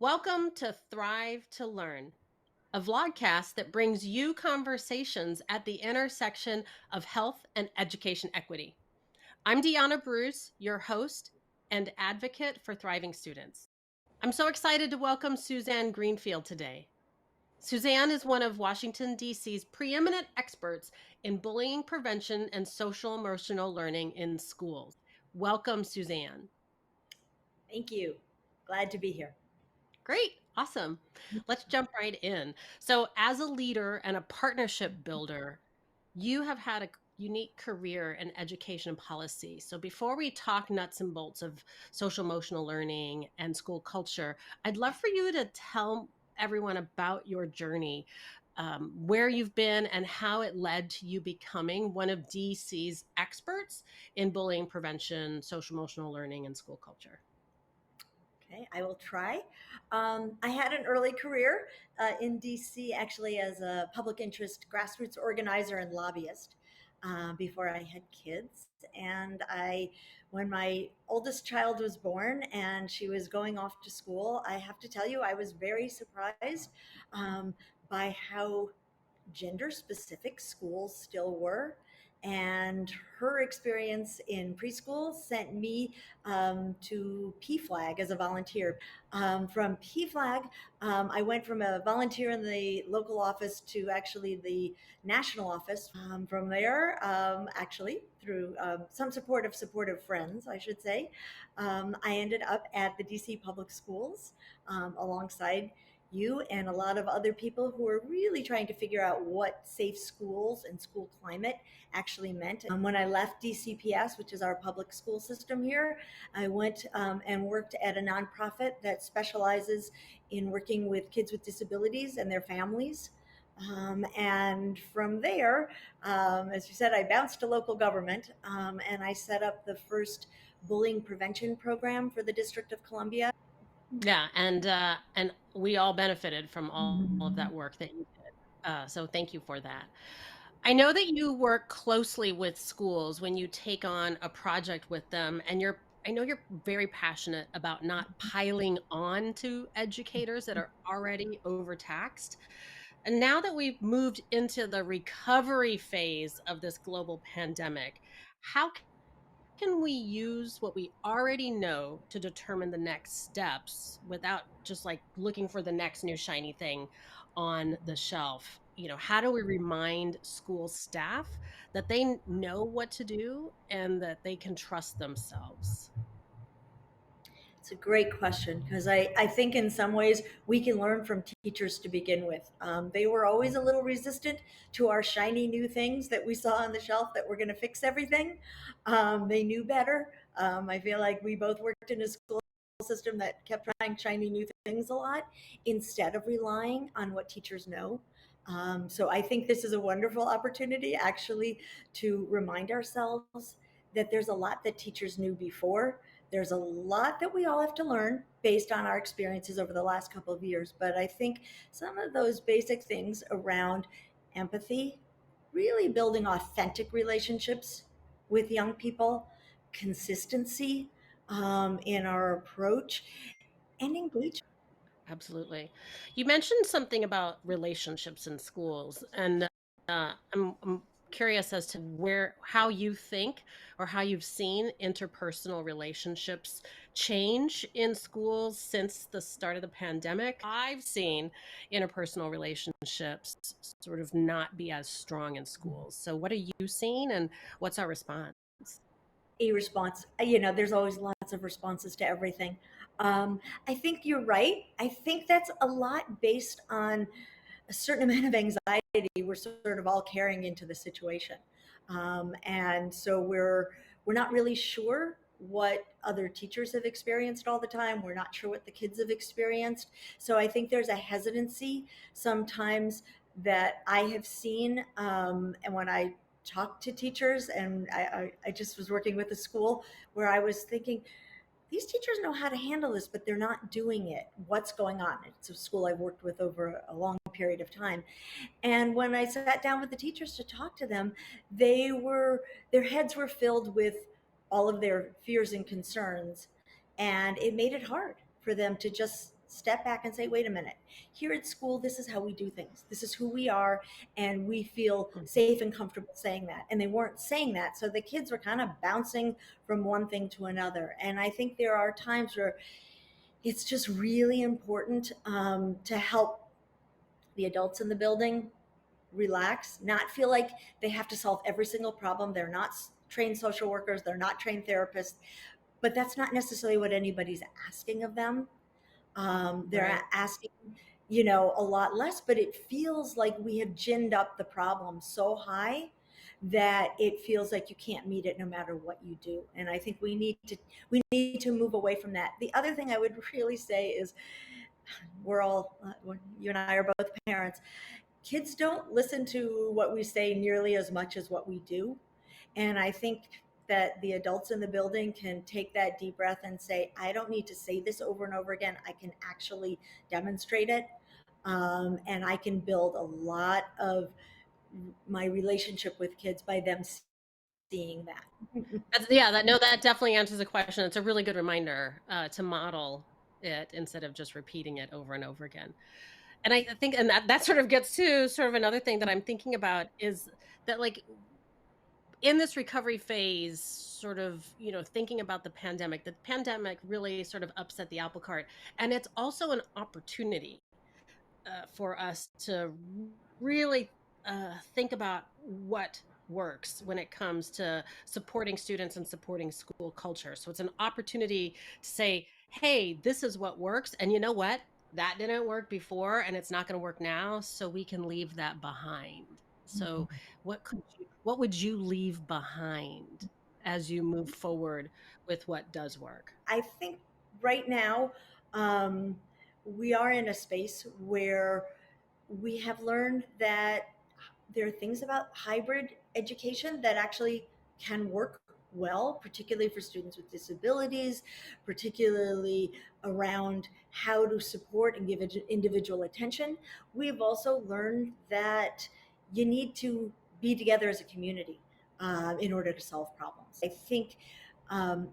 Welcome to Thrive to Learn, a vlogcast that brings you conversations at the intersection of health and education equity. I'm Deanna Bruce, your host and advocate for thriving students. I'm so excited to welcome Suzanne Greenfield today. Suzanne is one of Washington, D.C.'s preeminent experts in bullying prevention and social emotional learning in schools. Welcome, Suzanne. Thank you. Glad to be here. Great. Awesome. Let's jump right in. So, as a leader and a partnership builder, you have had a unique career in education policy. So, before we talk nuts and bolts of social emotional learning and school culture, I'd love for you to tell everyone about your journey, where you've been, and how it led to you becoming one of DC's experts in bullying prevention, social emotional learning, and school culture. Okay, I will try. I had an early career in DC actually as a public interest grassroots organizer and lobbyist before I had kids. When my oldest child was born and she was going off to school, I have to tell you, I was very surprised um, by how gender specific schools still were. And her experience in preschool sent me to PFLAG as a volunteer. From PFLAG, I went from a volunteer in the local office to actually the national office. From there, actually, through some supportive friends, I should say, I ended up at the DC Public Schools alongside you and a lot of other people who are really trying to figure out what safe schools and school climate actually meant. When I left DCPS, which is our public school system here, I went and worked at a nonprofit that specializes in working with kids with disabilities and their families. And from there, as you said, I bounced to local government and I set up the first bullying prevention program for the District of Columbia. Yeah, and we all benefited from all of that work that you did. So thank you for that. I know that you work closely with schools when you take on a project with them, and I know you're very passionate about not piling on to educators that are already overtaxed. And now that we've moved into the recovery phase of this global pandemic, how can we use what we already know to determine the next steps without just like looking for the next new shiny thing on the shelf? How do we remind school staff that they know what to do and that they can trust themselves? It's a great question because I think in some ways we can learn from teachers to begin with. They were always a little resistant to our shiny new things that we saw on the shelf that were going to fix everything. They knew better. I feel like we both worked in a school system that kept trying shiny new things a lot instead of relying on what teachers know. So I think this is a wonderful opportunity actually to remind ourselves that there's a lot that teachers knew before. There's a lot that we all have to learn based on our experiences over the last couple of years. But I think some of those basic things around empathy, really building authentic relationships with young people, consistency in our approach, and engagement. Absolutely. You mentioned something about relationships in schools, and I'm curious as to how you think or how you've seen interpersonal relationships change in schools since the start of the pandemic. I've seen interpersonal relationships sort of not be as strong in schools. So, what are you seeing, and what's our response? A response. There's always lots of responses to everything. I think you're right. I think that's a lot based on a certain amount of anxiety we're sort of all carrying into the situation, and so we're not really sure what other teachers have experienced all the time. We're not sure what the kids have experienced. So I think there's a hesitancy sometimes that I have seen, and when I talk to teachers, and I just was working with a school where I was thinking, these teachers know how to handle this, but they're not doing it. What's going on? It's a school I've worked with over a long period of time. And when I sat down with the teachers to talk to them, their heads were filled with all of their fears and concerns. And it made it hard for them to just step back and say, wait a minute, here at school, this is how we do things. This is who we are. And we feel Mhm. safe and comfortable saying that. And they weren't saying that. So the kids were kind of bouncing from one thing to another. And I think there are times where it's just really important to help the adults in the building relax, not feel like they have to solve every single problem. They're not trained social workers, they're not trained therapists, but that's not necessarily what anybody's asking of them. They're Right. asking, a lot less, but it feels like we have ginned up the problem so high that it feels like you can't meet it no matter what you do. And I think we need to move away from that. The other thing I would really say is you and I are both parents. Kids don't listen to what we say nearly as much as what we do. And I think that the adults in the building can take that deep breath and say, I don't need to say this over and over again. I can actually demonstrate it. And I can build a lot of my relationship with kids by them seeing that. Yeah, that no, that definitely answers the question. It's a really good reminder to model it instead of just repeating it over and over again. And I think, and that sort of gets to sort of another thing that I'm thinking about is that, like, in this recovery phase, sort of, thinking about the pandemic really sort of upset the apple cart, and it's also an opportunity for us to really think about what works when it comes to supporting students and supporting school culture. So it's an opportunity to say, hey, this is what works. And you know what? That didn't work before and it's not going to work now. So we can leave that behind. So what would you leave behind as you move forward with what does work? I think right now um, we are in a space where we have learned that there are things about hybrid education that actually can work well, particularly for students with disabilities, particularly around how to support and give individual attention. We've also learned that you need to be together as a community in order to solve problems. I think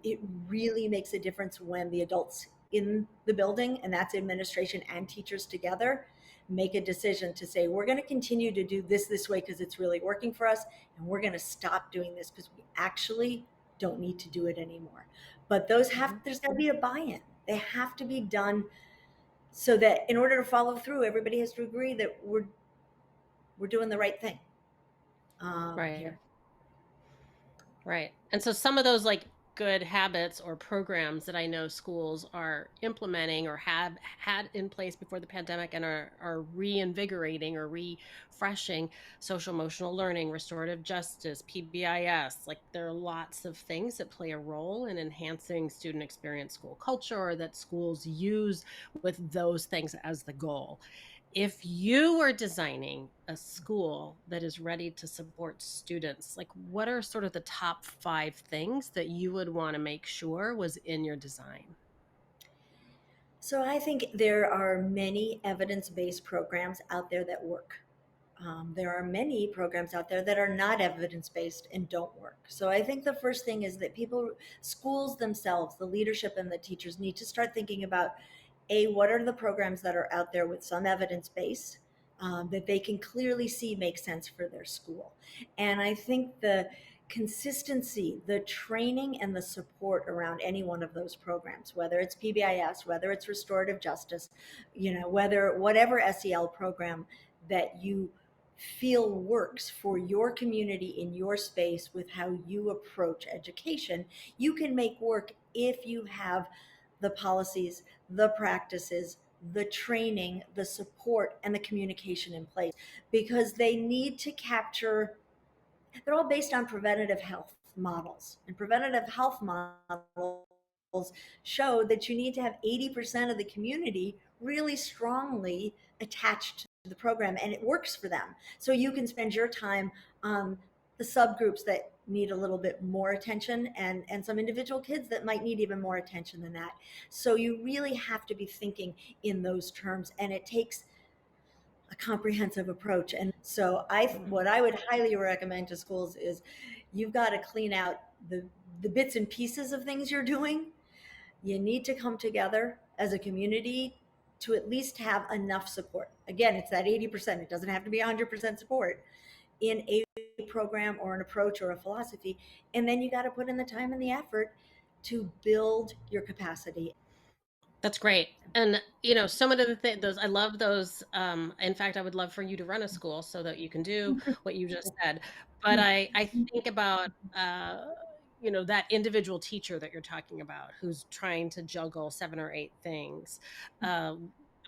it really makes a difference when the adults in the building, and that's administration and teachers together, make a decision to say, we're going to continue to do this way because it's really working for us, and we're going to stop doing this because we actually don't need to do it anymore. But Mhm. there's got to be a buy-in. They have to be done so that in order to follow through, everybody has to agree that we're doing the right thing Right. here. Right. And so some of those, like, good habits or programs that I know schools are implementing or have had in place before the pandemic and are reinvigorating or refreshing: social emotional learning, restorative justice, PBIS. Like, there are lots of things that play a role in enhancing student experience, school culture, or that schools use with those things as the goal. If you were designing a school that is ready to support students, like, what are sort of the top 5 things that you would wanna make sure was in your design? So I think there are many evidence-based programs out there that work. There are many programs out there that are not evidence based and don't work. So I think the first thing is that schools themselves, the leadership and the teachers need to start thinking about what are the programs that are out there with some evidence base that they can clearly see make sense for their school. And I think the consistency, the training, and the support around any one of those programs, whether it's PBIS, whether it's restorative justice, whatever SEL program that you feel works for your community in your space with how you approach education, you can make work if you have the policies, the practices, the training, the support, and the communication in place because they need to capture, they're all based on preventative health models. And preventative health models show that you need to have 80% of the community really strongly attached to the program and it works for them. So you can spend your time on the subgroups that need a little bit more attention and some individual kids that might need even more attention than that. So you really have to be thinking in those terms and it takes a comprehensive approach. And so Mhm. what I would highly recommend to schools is you've got to clean out the bits and pieces of things you're doing. You need to come together as a community to at least have enough support. Again, it's that 80%. It doesn't have to be 100% support in a program or an approach or a philosophy. And then you got to put in the time and the effort to build your capacity. That's great. And, some of the those I love those, in fact, I would love for you to run a school so that you can do what you just said. But I think about, that individual teacher that you're talking about who's trying to juggle 7 or 8 things.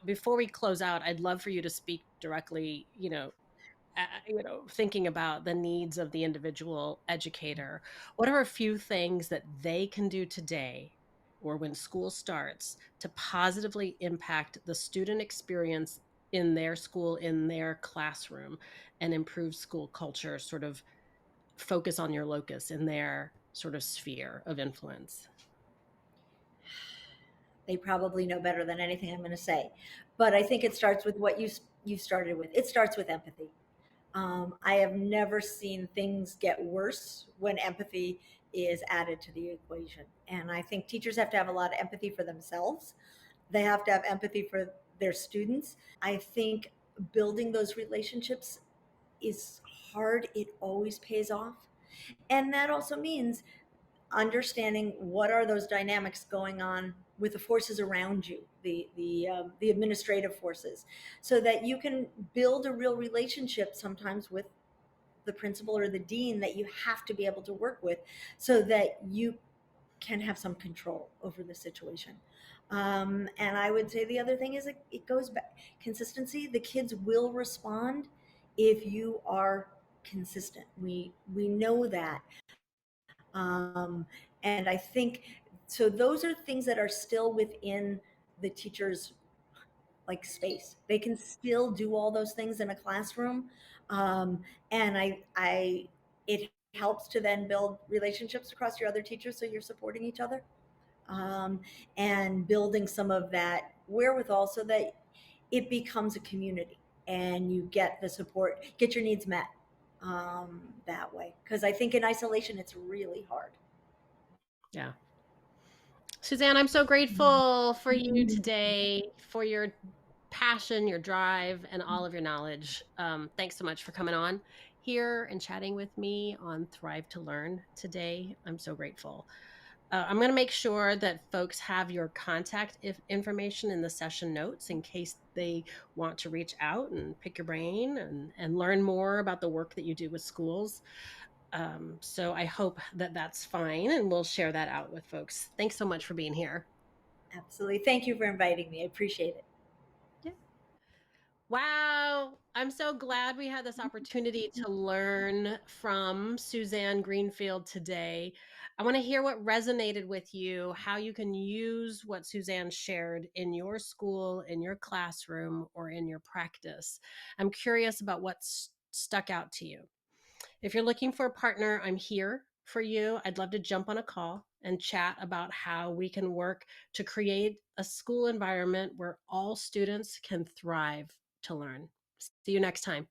Before we close out, I'd love for you to speak directly, thinking about the needs of the individual educator. What are a few things that they can do today or when school starts to positively impact the student experience in their school, in their classroom, and improve school culture, sort of focus on your locus in their sort of sphere of influence? They probably know better than anything I'm going to say, but I think it starts with what you started with. It starts with empathy. I have never seen things get worse when empathy is added to the equation. And I think teachers have to have a lot of empathy for themselves. They have to have empathy for their students. I think building those relationships is hard. It always pays off. And that also means understanding what are those dynamics going on with the forces around you, the administrative forces, so that you can build a real relationship sometimes with the principal or the dean that you have to be able to work with, so that you can have some control over the situation. And I would say the other thing is it goes back consistency. The kids will respond if you are consistent. We know that. um, and I think so. Those are things that are still within the teacher's like space. They can still do all those things in a classroom, and it helps to then build relationships across your other teachers, so you're supporting each other, um, and building some of that wherewithal, so that it becomes a community and you get the support, get your needs met that way. Because I think in isolation, it's really hard. Yeah. Suzanne, I'm so grateful for you today, for your passion, your drive, and all of your knowledge. Thanks so much for coming on here and chatting with me on Thrive to Learn today. I'm so grateful. I'm going to make sure that folks have your contact information in the session notes in case they want to reach out and pick your brain and learn more about the work that you do with schools. So I hope that that's fine, and we'll share that out with folks. Thanks so much for being here. Absolutely. Thank you for inviting me. I appreciate it. Yeah. Wow. I'm so glad we had this opportunity to learn from Suzanne Greenfield today. I want to hear what resonated with you, how you can use what Suzanne shared in your school, in your classroom, or in your practice. I'm curious about what stuck out to you. If you're looking for a partner, I'm here for you. I'd love to jump on a call and chat about how we can work to create a school environment where all students can thrive to learn. See you next time.